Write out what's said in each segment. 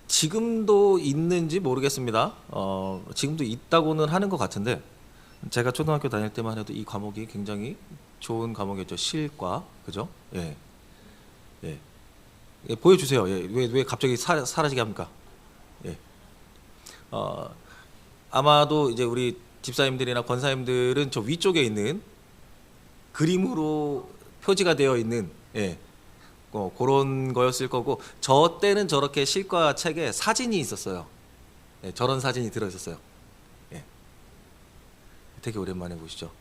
지금도 있는지 모르겠습니다. 지금도 있다고는 하는 것 같은데 제가 초등학교 다닐 때만 해도 이 과목이 굉장히 좋은 과목이었죠. 실과, 그죠? 예, 예, 예, 보여주세요. 예, 왜 갑자기 사라지게 합니까? 예, 어, 아마도 이제 우리 집사님들이나 권사님들은 저 위쪽에 있는 그림으로 표지가 되어 있는 그런 거였을 거고, 저 때는 저렇게 실과 책에 사진이 있었어요. 예, 저런 사진이 들어 있었어요. 예, 되게 오랜만에 보시죠.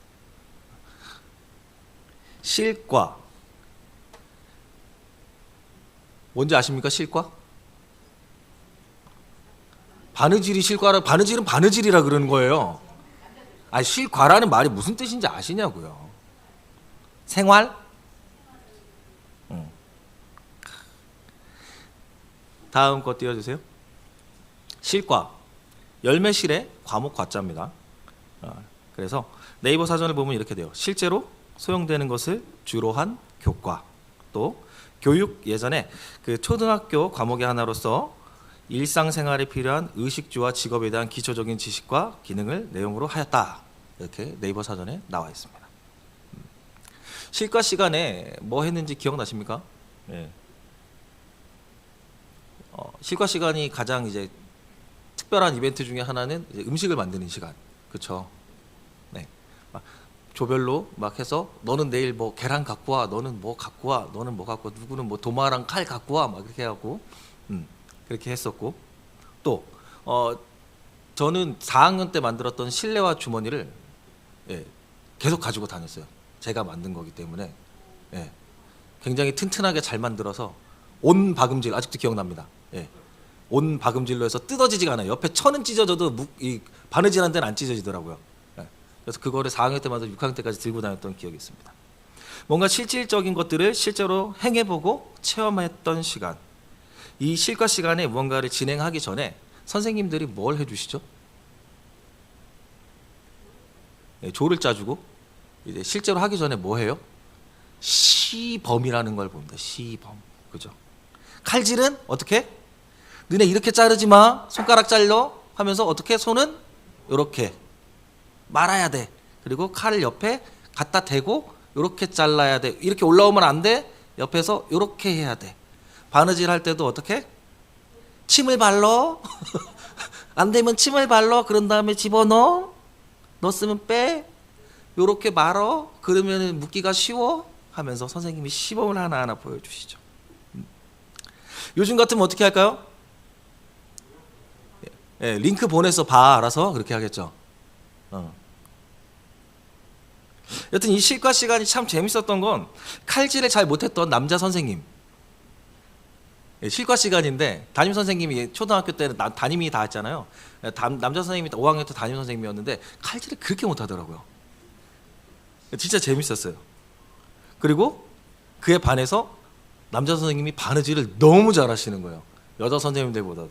실과 뭔지 아십니까? 실과? 바느질이 실과라, 바느질은 바느질이라 그러는 거예요. 아, 실과라는 말이 무슨 뜻인지 아시냐고요. 생활? 응. 다음 거 띄워주세요. 실과, 열매실의 과목 과자입니다. 그래서 네이버 사전을 보면 이렇게 돼요. 실제로 소용되는 것을 주로 한 교과, 또 교육, 예전에 그 초등학교 과목의 하나로서 일상생활에 필요한 의식주와 직업에 대한 기초적인 지식과 기능을 내용으로 하였다. 이렇게 네이버 사전에 나와 있습니다. 실과 시간에 뭐 했는지 기억나십니까? 예. 실과 시간이 가장 이제 특별한 이벤트 중에 하나는 이제 음식을 만드는 시간, 그렇죠? 네. 조별로 막 해서 너는 내일 뭐 계란 갖고 와, 너는 뭐 갖고 와, 너는 뭐 갖고 와, 누구는 뭐 도마랑 칼 갖고 와, 막 이렇게 해갖고 그렇게 했었고, 또 저는 4학년 때 만들었던 실내화 주머니를 계속 가지고 다녔어요. 제가 만든 거기 때문에 굉장히 튼튼하게 잘 만들어서 온 박음질, 아직도 기억납니다. 온 박음질로 해서 뜯어지지가 않아요. 옆에 천은 찢어져도 이 바느질한 데는 안 찢어지더라고요. 그래서 그거를 4학년 때마다 6학년 때까지 들고 다녔던 기억이 있습니다. 뭔가 실질적인 것들을 실제로 행해보고 체험했던 시간. 이 실과 시간에 무언가를 진행하기 전에 선생님들이 뭘 해주시죠? 조를 짜주고, 이제 실제로 하기 전에 뭐 해요? 시범이라는 걸 봅니다. 시범, 그죠? 칼질은 어떻게? 너네 이렇게 자르지 마. 손가락 잘라 하면서 어떻게? 손은 이렇게 말아야 돼. 그리고 칼을 옆에 갖다 대고 이렇게 잘라야 돼. 이렇게 올라오면 안 돼. 옆에서 이렇게 해야 돼. 바느질 할 때도 어떻게? 침을 발라. 안 되면 침을 발라. 그런 다음에 집어넣어. 넣었으면 빼. 요렇게 말어. 그러면 묶기가 쉬워. 하면서 선생님이 시범을 하나하나 보여주시죠. 요즘 같으면 어떻게 할까요? 링크 보내서 봐. 알아서 그렇게 하겠죠. 여튼 이 실과 시간이 참 재밌었던 건 칼질을 잘 못했던 남자 선생님, 실과 시간인데 담임 선생님이 초등학교 때는 담임이 다 했잖아요. 남자 선생님이 5학년 때 담임 선생님이었는데 칼질을 그렇게 못하더라고요. 진짜 재밌었어요. 그리고 그에 반해서 남자 선생님이 바느질을 너무 잘하시는 거예요. 여자 선생님들보다도.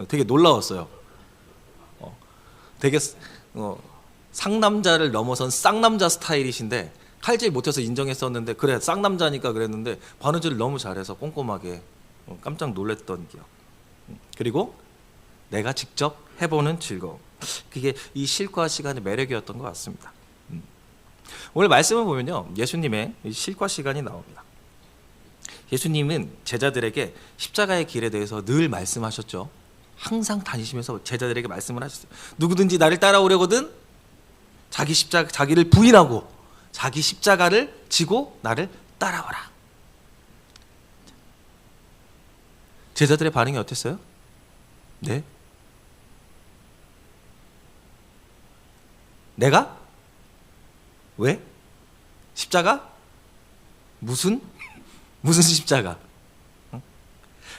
되게 놀라웠어요. 되게 상남자를 넘어선 쌍남자 스타일이신데 칼질 못해서 인정했었는데, 그래 쌍남자니까 그랬는데 바느질을 너무 잘해서 꼼꼼하게 깜짝 놀랐던 기억. 그리고 내가 직접 해보는 즐거움, 그게 이 실과 시간의 매력이었던 것 같습니다. 오늘 말씀을 보면요, 예수님의 실과 시간이 나옵니다. 예수님은 제자들에게 십자가의 길에 대해서 늘 말씀하셨죠. 항상 다니시면서 제자들에게 말씀을 하셨어요. 누구든지 나를 따라오려거든 자기를 부인하고 자기 십자가를 지고 나를 따라오라. 제자들의 반응이 어땠어요? 네? 내가? 왜? 십자가? 무슨 십자가?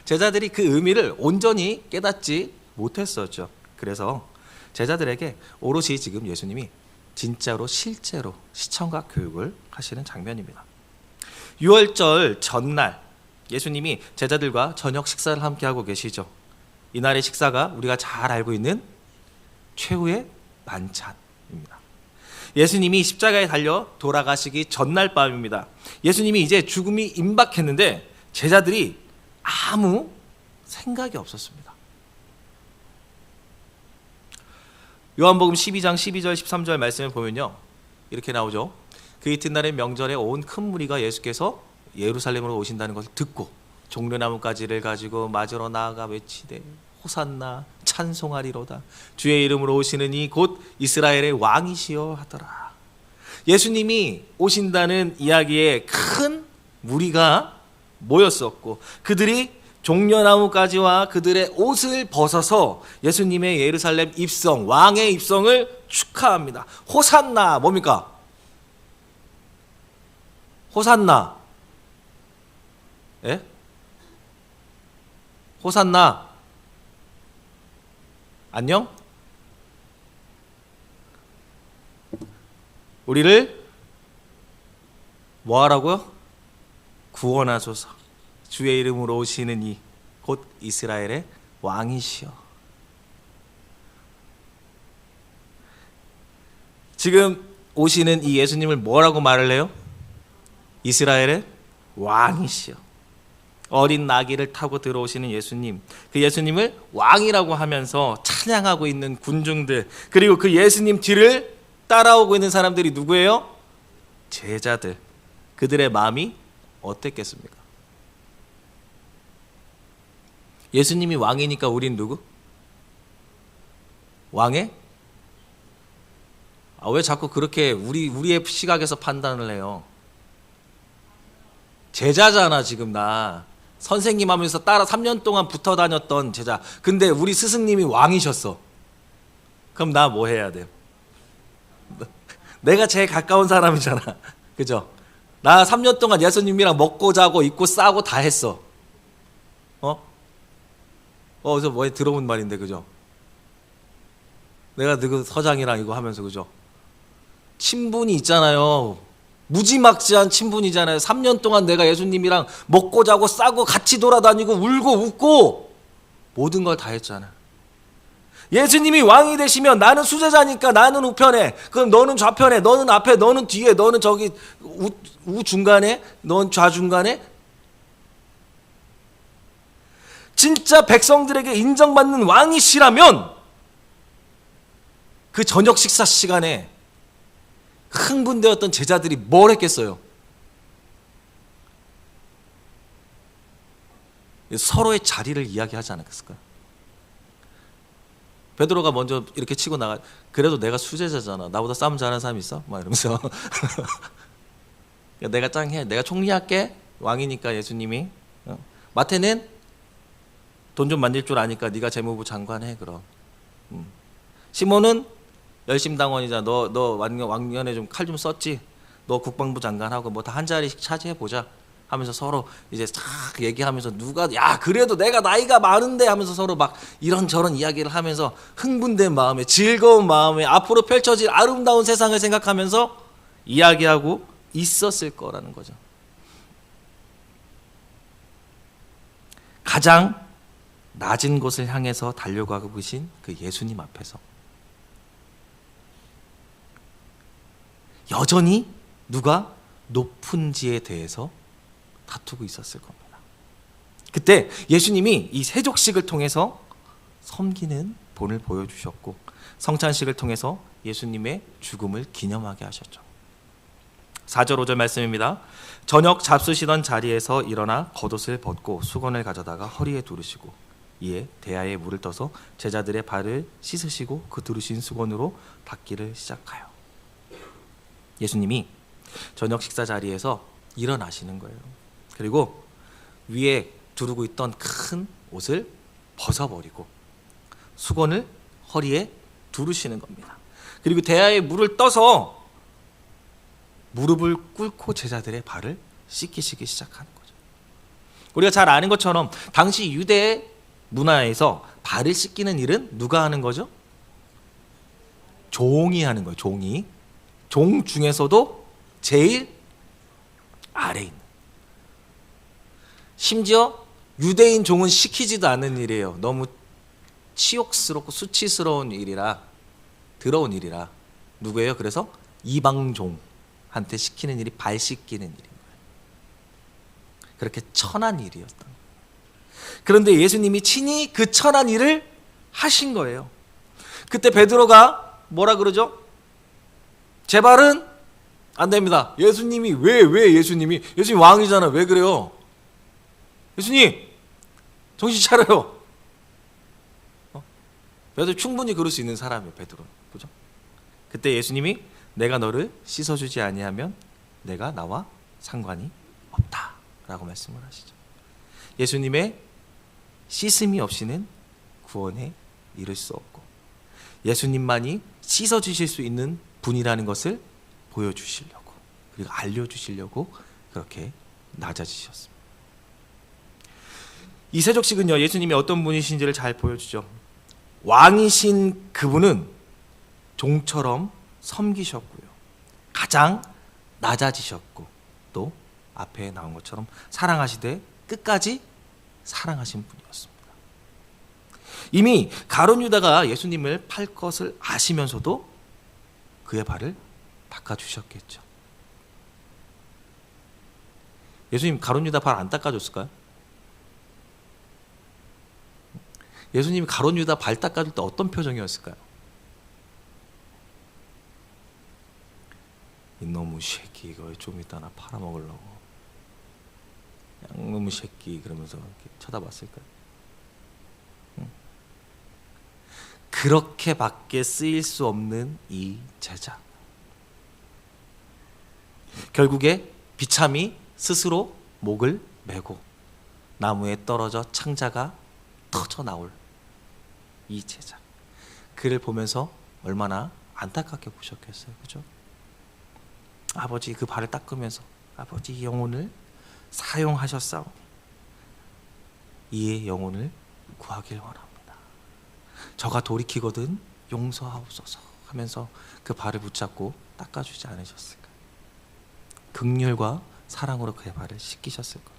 제자들이 그 의미를 온전히 깨닫지 못했었죠. 그래서 제자들에게 오롯이 지금 예수님이 진짜로 실제로 시청각 교육을 하시는 장면입니다. 유월절 전날 예수님이 제자들과 저녁 식사를 함께 하고 계시죠. 이날의 식사가 우리가 잘 알고 있는 최후의 만찬입니다. 예수님이 십자가에 달려 돌아가시기 전날 밤입니다. 예수님이 이제 죽음이 임박했는데 제자들이 아무 생각이 없었습니다. 요한복음 12장 12절 13절 말씀을 보면요, 이렇게 나오죠. 그 이튿날의 명절에 온 큰 무리가 예수께서 예루살렘으로 오신다는 것을 듣고 종려나무 가지를 가지고 맞으러 나아가 외치되 호산나 찬송하리로다. 주의 이름으로 오시는 이 곧 이스라엘의 왕이시여 하더라. 예수님이 오신다는 이야기에 큰 무리가 모였었고 그들이 종려나무 가지와 그들의 옷을 벗어서 예수님의 예루살렘 입성, 왕의 입성을 축하합니다. 호산나, 뭡니까? 호산나. 예? 호산나. 안녕? 우리를 뭐 하라고요? 구원하소서. 주의 이름으로 오시는 이 곧 이스라엘의 왕이시여. 지금 오시는 이 예수님을 뭐라고 말을 해요? 이스라엘의 왕이시여. 어린 나귀를 타고 들어오시는 예수님, 그 예수님을 왕이라고 하면서 찬양하고 있는 군중들, 그리고 그 예수님 뒤를 따라오고 있는 사람들이 누구예요? 제자들. 그들의 마음이 어땠겠습니까? 예수님이 왕이니까 우린 누구? 왕의? 왜 자꾸 그렇게 우리의 시각에서 판단을 해요? 제자잖아. 지금 나 선생님 하면서 따라 3년 동안 붙어 다녔던 제자. 근데 우리 스승님이 왕이셨어. 그럼 나 뭐 해야 돼요? 내가 제일 가까운 사람이잖아. 그죠? 나 3년 동안 예수님이랑 먹고 자고 입고 싸고 다 했어. 그래서 뭐에 들어본 말인데, 그죠? 내가 그 서장이랑 이거 하면서, 그죠? 친분이 있잖아요. 무지막지한 친분이잖아요. 3년 동안 내가 예수님이랑 먹고 자고 싸고 같이 돌아다니고 울고 웃고 모든 걸 다 했잖아. 예수님이 왕이 되시면 나는 수제자니까 나는 우편에, 그럼 너는 좌편에, 너는 앞에, 너는 뒤에, 너는 저기 우중간에, 넌 좌중간에. 진짜 백성들에게 인정받는 왕이시라면 그 저녁 식사 시간에 흥분되었던 제자들이 뭘 했겠어요? 서로의 자리를 이야기하지 않았을까요? 베드로가 먼저 이렇게 치고 나가, 그래도 내가 수제자잖아. 나보다 싸움 잘하는 사람 있어? 막 이러면서 내가 짱해. 내가 총리할게. 왕이니까 예수님이. 마태는 돈 좀 만질 줄 아니까 네가 재무부 장관 해. 그럼. 시몬은 열심당원이자 너 왕년에 좀 칼 좀 썼지. 너 국방부 장관하고 뭐 다 한 자리씩 차지해 보자 하면서 서로 이제 싹 얘기하면서 누가 야 그래도 내가 나이가 많은데 하면서 서로 막 이런저런 이야기를 하면서 흥분된 마음에, 즐거운 마음에, 앞으로 펼쳐질 아름다운 세상을 생각하면서 이야기하고 있었을 거라는 거죠. 가장 낮은 곳을 향해서 달려가고 계신 그 예수님 앞에서 여전히 누가 높은지에 대해서 다투고 있었을 겁니다. 그때 예수님이 이 세족식을 통해서 섬기는 본을 보여주셨고 성찬식을 통해서 예수님의 죽음을 기념하게 하셨죠. 4절 5절 말씀입니다. 저녁 잡수시던 자리에서 일어나 겉옷을 벗고 수건을 가져다가 허리에 두르시고 이에 대야에 물을 떠서 제자들의 발을 씻으시고 그 두르신 수건으로 닦기를 시작하여 예수님이 저녁 식사 자리에서 일어나시는 거예요. 그리고 위에 두르고 있던 큰 옷을 벗어버리고 수건을 허리에 두르시는 겁니다. 그리고 대야에 물을 떠서 무릎을 꿇고 제자들의 발을 씻기시기 시작하는 거죠. 우리가 잘 아는 것처럼 당시 유대 문화에서 발을 씻기는 일은 누가 하는 거죠? 종이 하는 거예요. 종이. 종 중에서도 제일 아래에 있는. 심지어 유대인 종은 시키지도 않는 일이에요. 너무 치욕스럽고 수치스러운 일이라, 더러운 일이라. 누구예요? 그래서 이방종한테 시키는 일이 발 씻기는 일인 거예요. 그렇게 천한 일이었던 거예요. 그런데 예수님이 친히 그 천한 일을 하신 거예요. 그때 베드로가 뭐라 그러죠? 제 발은 안 됩니다. 예수님이 왜 예수님이 왕이잖아. 왜 그래요? 예수님 정신 차려요. 베드로 충분히 그럴 수 있는 사람이에요. 베드로는. 그죠? 그때 예수님이 내가 너를 씻어주지 아니하면 내가 나와 상관이 없다라고 말씀을 하시죠. 예수님의 씻음이 없이는 구원에 이를 수 없고 예수님만이 씻어주실 수 있는 분이라는 것을 보여주시려고 그리고 알려주시려고 그렇게 낮아지셨습니다. 이 세족식은요, 예수님이 어떤 분이신지를 잘 보여주죠. 왕이신 그분은 종처럼 섬기셨고요. 가장 낮아지셨고 또 앞에 나온 것처럼 사랑하시되 끝까지 사랑하신 분이었습니다. 이미 가룟 유다가 예수님을 팔 것을 아시면서도 그의 발을 닦아주셨겠죠. 예수님 가룟 유다 발 안 닦아줬을까요? 예수님이 가룟 유다 발 닦아줄 때 어떤 표정이었을까요? 이놈의 새끼 이거 좀 이따 나 팔아먹으려고 양놈의 새끼 그러면서 이렇게 쳐다봤을까요? 그렇게밖에 쓰일 수 없는 이 제자, 결국에 비참히 스스로 목을 메고 나무에 떨어져 창자가 터져 나올 이 제자, 그를 보면서 얼마나 안타깝게 보셨겠어요. 그죠? 아버지 그 발을 닦으면서 아버지 영혼을 사용하셨사오니 이의 영혼을 구하길 원합니다. 저가 돌이키거든 용서하옵소서 하면서 그 발을 붙잡고 닦아주지 않으셨을까? 긍휼과 사랑으로 그의 발을 씻기셨을 겁니다.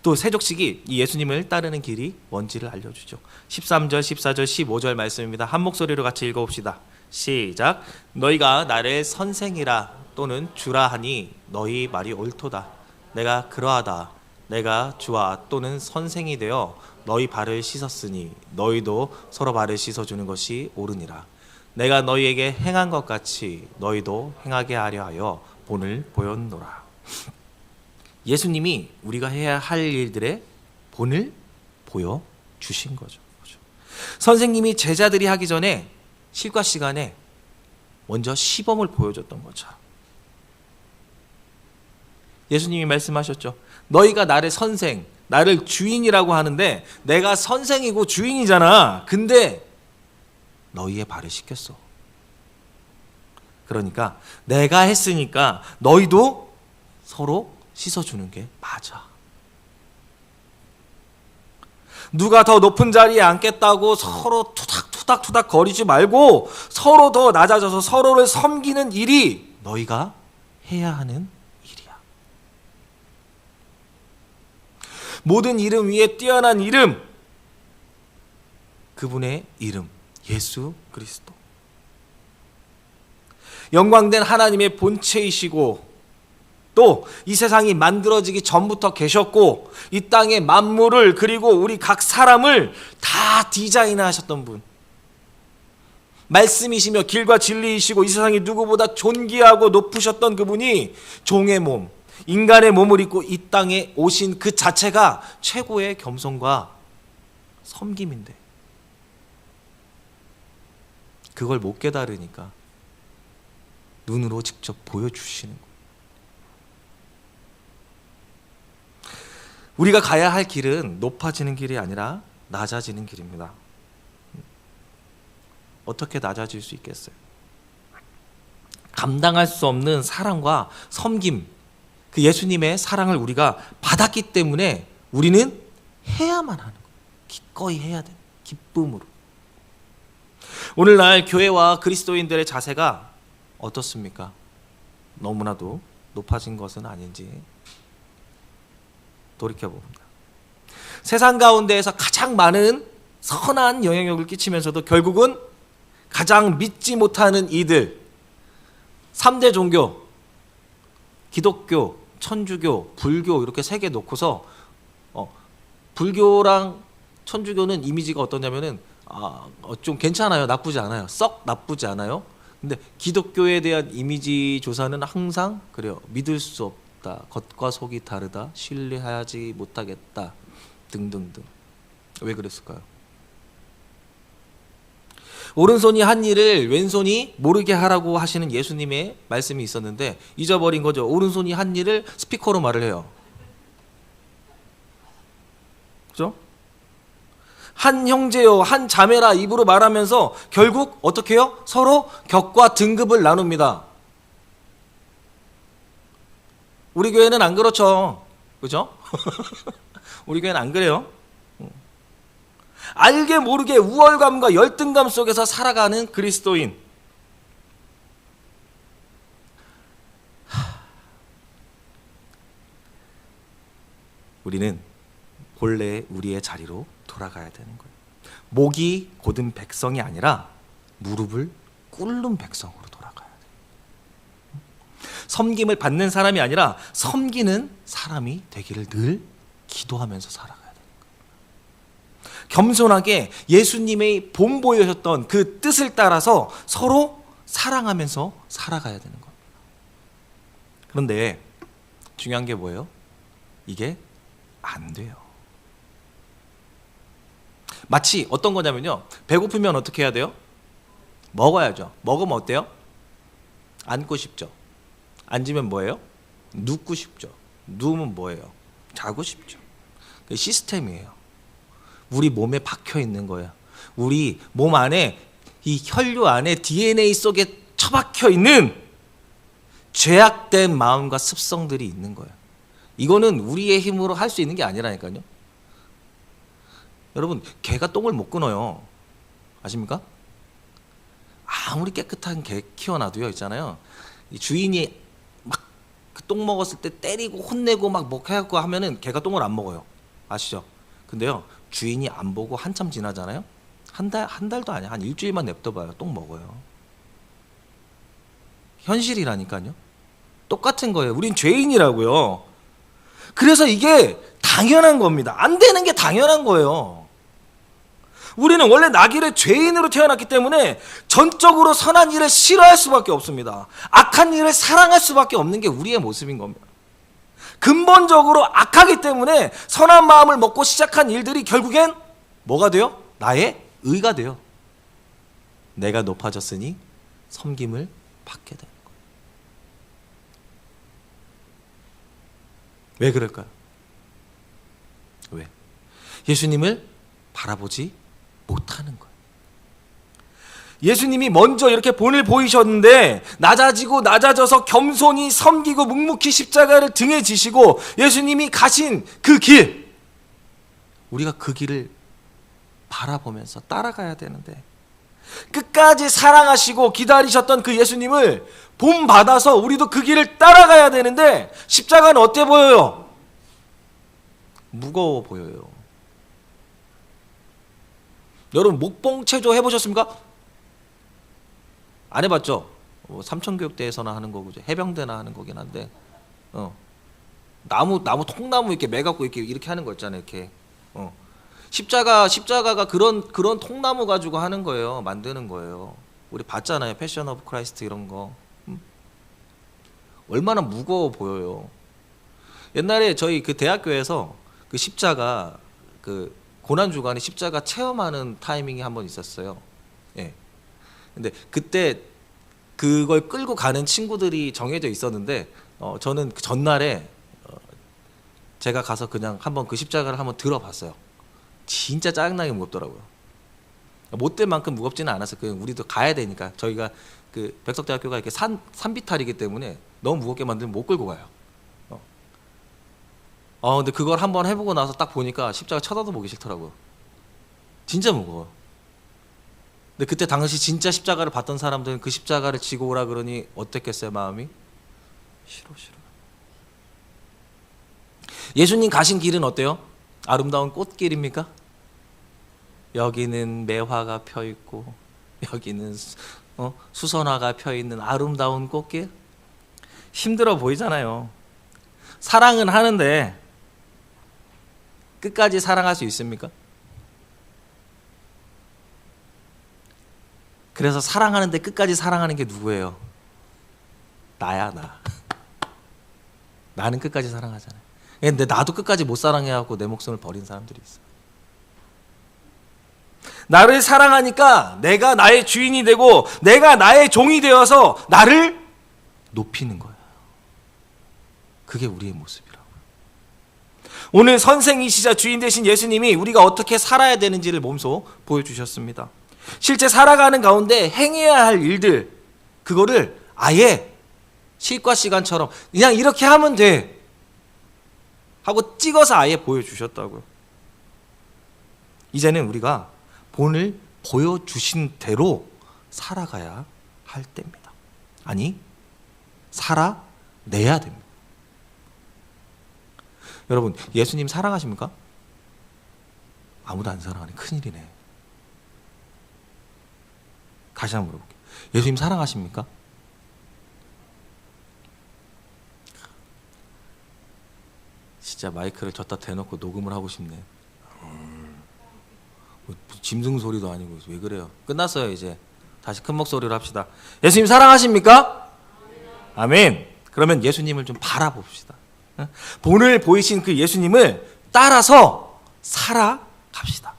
또 세족식이 이 예수님을 따르는 길이 뭔지를 알려주죠. 13절, 14절, 15절 말씀입니다. 한 목소리로 같이 읽어봅시다. 시작. 너희가 나를 선생이라 또는 주라 하니 너희 말이 옳도다. 내가 그러하다. 내가 주와 또는 선생이 되어 너희 발을 씻었으니 너희도 서로 발을 씻어주는 것이 옳으니라. 내가 너희에게 행한 것 같이 너희도 행하게 하려 하여 본을 보였노라. 예수님이 우리가 해야 할 일들의 본을 보여주신 거죠. 선생님이 제자들이 하기 전에 실과 시간에 먼저 시범을 보여줬던 것처럼 예수님이 말씀하셨죠. 너희가 나를 선생, 나를 주인이라고 하는데 내가 선생이고 주인이잖아. 근데 너희의 발을 씻겼어. 그러니까 내가 했으니까 너희도 서로 씻어주는 게 맞아. 누가 더 높은 자리에 앉겠다고 서로 투닥투닥 거리지 말고 서로 더 낮아져서 서로를 섬기는 일이 너희가 해야 하는 일이야. 모든 이름 위에 뛰어난 이름, 그분의 이름 예수 그리스도, 영광된 하나님의 본체이시고 또 이 세상이 만들어지기 전부터 계셨고 이 땅의 만물을 그리고 우리 각 사람을 다 디자인하셨던 분, 말씀이시며 길과 진리이시고 이 세상이 누구보다 존귀하고 높으셨던 그분이 종의 몸, 인간의 몸을 입고 이 땅에 오신 그 자체가 최고의 겸손과 섬김인데 그걸 못 깨달으니까 눈으로 직접 보여주시는 거예요. 우리가 가야 할 길은 높아지는 길이 아니라 낮아지는 길입니다. 어떻게 낮아질 수 있겠어요? 감당할 수 없는 사랑과 섬김, 그 예수님의 사랑을 우리가 받았기 때문에 우리는 해야만 하는 거예요. 기꺼이 해야 돼요. 기쁨으로. 오늘날 교회와 그리스도인들의 자세가 어떻습니까? 너무나도 높아진 것은 아닌지 돌이켜봅니다. 세상 가운데에서 가장 많은 선한 영향력을 끼치면서도 결국은 가장 믿지 못하는 이들, 3대 종교, 기독교, 천주교, 불교 이렇게 세 개 놓고서 불교랑 천주교는 이미지가 어떠냐면은 좀 괜찮아요. 나쁘지 않아요. 썩 나쁘지 않아요. 근데 기독교에 대한 이미지 조사는 항상 그래요. 믿을 수 없다. 겉과 속이 다르다. 신뢰하지 못하겠다. 등등등. 왜 그랬을까요? 오른손이 한 일을 왼손이 모르게 하라고 하시는 예수님의 말씀이 있었는데 잊어버린 거죠. 오른손이 한 일을 스피커로 말을 해요. 그죠? 한 형제요, 한 자매라 입으로 말하면서 결국 어떻게 해요? 서로 격과 등급을 나눕니다. 우리 교회는 안 그렇죠. 그죠? 우리 교회는 안 그래요. 알게 모르게 우월감과 열등감 속에서 살아가는 그리스도인. 우리는 본래 우리의 자리로 돌아가야 되는 거예요. 목이 곧은 백성이 아니라 무릎을 꿇는 백성으로 돌아가야 돼요. 섬김을 받는 사람이 아니라 섬기는 사람이 되기를 늘 기도하면서 살아가야 돼요. 겸손하게 예수님의 본보여셨던 그 뜻을 따라서 서로 사랑하면서 살아가야 되는 겁니다. 그런데 중요한 게 뭐예요? 이게 안 돼요. 마치 어떤 거냐면요. 배고프면 어떻게 해야 돼요? 먹어야죠. 먹으면 어때요? 앉고 싶죠. 앉으면 뭐예요? 눕고 싶죠. 누우면 뭐예요? 자고 싶죠. 그 시스템이에요. 우리 몸에 박혀 있는 거예요. 우리 몸 안에 이 혈류 안에 DNA 속에 처박혀 있는 죄악된 마음과 습성들이 있는 거예요. 이거는 우리의 힘으로 할 수 있는 게 아니라니까요. 여러분, 개가 똥을 못 끊어요. 아십니까? 아무리 깨끗한 개 키워놔도요, 있잖아요. 이 주인이 막 그 똥 먹었을 때 때리고 혼내고 막 해갖고 하면은 개가 똥을 안 먹어요. 아시죠? 근데요, 주인이 안 보고 한참 지나잖아요. 한 달도 아니야. 한 일주일만 냅둬봐요. 똥 먹어요. 현실이라니까요. 똑같은 거예요. 우린 죄인이라고요. 그래서 이게 당연한 겁니다. 안 되는 게 당연한 거예요. 우리는 원래 나기를 죄인으로 태어났기 때문에 전적으로 선한 일을 싫어할 수밖에 없습니다. 악한 일을 사랑할 수밖에 없는 게 우리의 모습인 겁니다. 근본적으로 악하기 때문에 선한 마음을 먹고 시작한 일들이 결국엔 뭐가 돼요? 나의 의가 돼요. 내가 높아졌으니 섬김을 받게 되는 거예요. 왜 그럴까요? 왜? 예수님을 바라보지 못하는 거예요. 예수님이 먼저 이렇게 본을 보이셨는데 낮아져서 겸손히 섬기고 묵묵히 십자가를 등에 지시고 예수님이 가신 그 길, 우리가 그 길을 바라보면서 따라가야 되는데 끝까지 사랑하시고 기다리셨던 그 예수님을 본받아서 우리도 그 길을 따라가야 되는데 십자가는 어때 보여요? 무거워 보여요. 여러분 목봉체조 해보셨습니까? 안 해봤죠? 삼천교육대에서나 하는 거고 해병대나 하는 거긴 한데 나무 통나무 이렇게 매갖고 이렇게 하는 거 있잖아요. 이렇게 십자가가 그런 통나무 가지고 하는 거예요. 만드는 거예요. 우리 봤잖아요. 패션 오브 크라이스트 이런 거. 얼마나 무거워 보여요. 옛날에 저희 그 대학교에서 그 십자가 그 고난 주간에 십자가 체험하는 타이밍이 한번 있었어요. 예. 근데 그때 그걸 끌고 가는 친구들이 정해져 있었는데 저는 그 전날에 제가 가서 그냥 한번 그 십자가를 한번 들어봤어요. 진짜 짜증나게 무겁더라고요. 못 될 만큼 무겁지는 않았어요. 그냥 우리도 가야 되니까. 저희가 그 백석대학교가 이렇게 산비탈이기 때문에 너무 무겁게 만들면 못 끌고 가요. 근데 그걸 한번 해보고 나서 딱 보니까 십자가 쳐다도 보기 싫더라고요. 진짜 무거워요. 근데 그때 당시 진짜 십자가를 봤던 사람들은 그 십자가를 지고 오라 그러니 어땠겠어요, 마음이? 싫어. 예수님 가신 길은 어때요? 아름다운 꽃길입니까? 여기는 매화가 펴 있고 여기는 수선화가 펴 있는 아름다운 꽃길? 힘들어 보이잖아요. 사랑은 하는데 끝까지 사랑할 수 있습니까? 그래서 사랑하는데 끝까지 사랑하는 게 누구예요? 나야, 나. 나는 끝까지 사랑하잖아요. 근데 나도 끝까지 못 사랑해갖고 내 목숨을 버린 사람들이 있어. 나를 사랑하니까 내가 나의 주인이 되고 내가 나의 종이 되어서 나를 높이는 거야. 그게 우리의 모습이라고. 오늘 선생이시자 주인 되신 예수님이 우리가 어떻게 살아야 되는지를 몸소 보여주셨습니다. 실제 살아가는 가운데 행해야 할 일들, 그거를 아예 시과 시간처럼 그냥 이렇게 하면 돼 하고 찍어서 아예 보여주셨다고요. 이제는 우리가 본을 보여주신 대로 살아가야 할 때입니다. 아니, 살아내야 됩니다. 여러분, 예수님 사랑하십니까? 아무도 안 사랑하네. 큰일이네. 다시 한번 물어볼게요. 예수님 사랑하십니까? 진짜 마이크를 졌다 대놓고 녹음을 하고 싶네. 짐승 소리도 아니고 왜 그래요? 끝났어요. 이제 다시 큰 목소리로 합시다. 예수님 사랑하십니까? 아멘. 그러면 예수님을 좀 바라봅시다. 본을 보이신 그 예수님을 따라서 살아갑시다.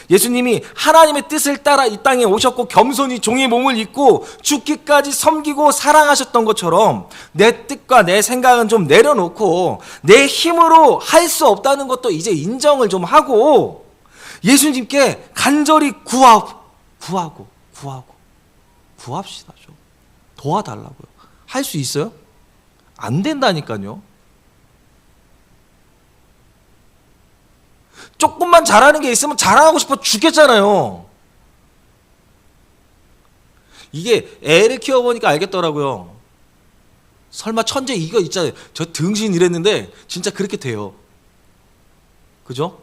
예수님이 하나님의 뜻을 따라 이 땅에 오셨고 겸손히 종의 몸을 입고 죽기까지 섬기고 사랑하셨던 것처럼 내 뜻과 내 생각은 좀 내려놓고 내 힘으로 할 수 없다는 것도 이제 인정을 좀 하고 예수님께 간절히 구합시다. 좀 도와달라고요. 할 수 있어요? 안 된다니까요. 조금만 잘하는 게 있으면 자랑하고 싶어 죽겠잖아요. 이게 애를 키워보니까 알겠더라고요. 설마 천재 이거 있잖아요. 저 등신 이랬는데 진짜 그렇게 돼요. 그죠?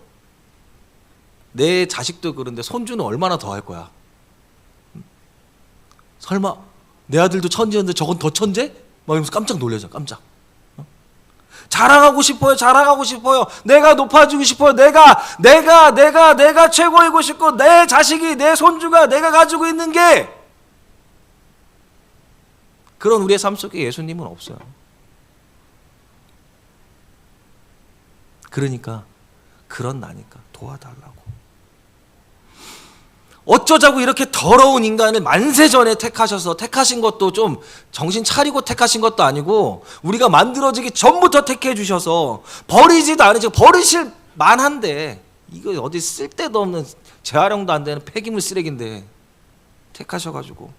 내 자식도 그런데 손주는 얼마나 더 할 거야. 설마 내 아들도 천재였는데 저건 더 천재? 막 이러면서 깜짝 놀라죠. 깜짝. 자랑하고 싶어요. 내가 높아지고 싶어요. 내가 최고이고 싶고 내 자식이 내 손주가 내가 가지고 있는 게 그런 우리의 삶 속에 예수님은 없어요. 그러니까 그런 나니까 도와달라고. 어쩌자고 이렇게 더러운 인간을 만세전에 택하신 것도 좀 정신 차리고 택하신 것도 아니고 우리가 만들어지기 전부터 택해 주셔서 버리지도 않으시고 버리실 만한데 이거 어디 쓸데도 없는 재활용도 안 되는 폐기물 쓰레기인데 택하셔가지고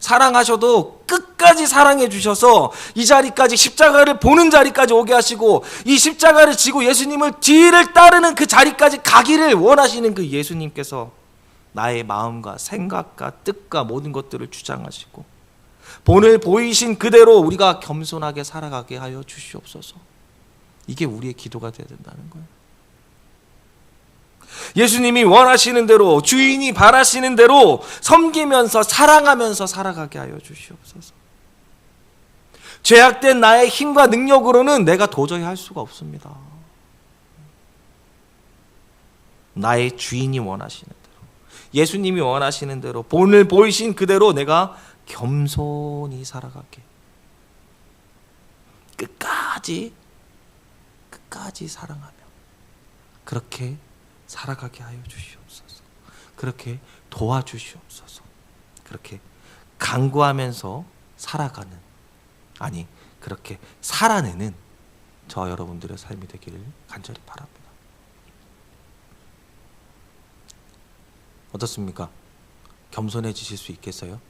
사랑하셔도 끝까지 사랑해 주셔서 이 자리까지 십자가를 보는 자리까지 오게 하시고 이 십자가를 지고 예수님을 뒤를 따르는 그 자리까지 가기를 원하시는 그 예수님께서 나의 마음과 생각과 뜻과 모든 것들을 주장하시고 본을 보이신 그대로 우리가 겸손하게 살아가게 하여 주시옵소서. 이게 우리의 기도가 되어야 된다는 거예요. 예수님이 원하시는 대로 주인이 바라시는 대로 섬기면서 사랑하면서 살아가게 하여 주시옵소서. 죄악된 나의 힘과 능력으로는 내가 도저히 할 수가 없습니다. 나의 주인이 원하시는 대로 예수님이 원하시는 대로 본을 보이신 그대로 내가 겸손히 살아가게 끝까지 사랑하며 그렇게 살아가게 하여 주시옵소서. 그렇게 도와주시옵소서. 그렇게 간구하면서 살아가는, 아니 그렇게 살아내는 저 여러분들의 삶이 되기를 간절히 바랍니다. 어떻습니까? 겸손해지실 수 있겠어요?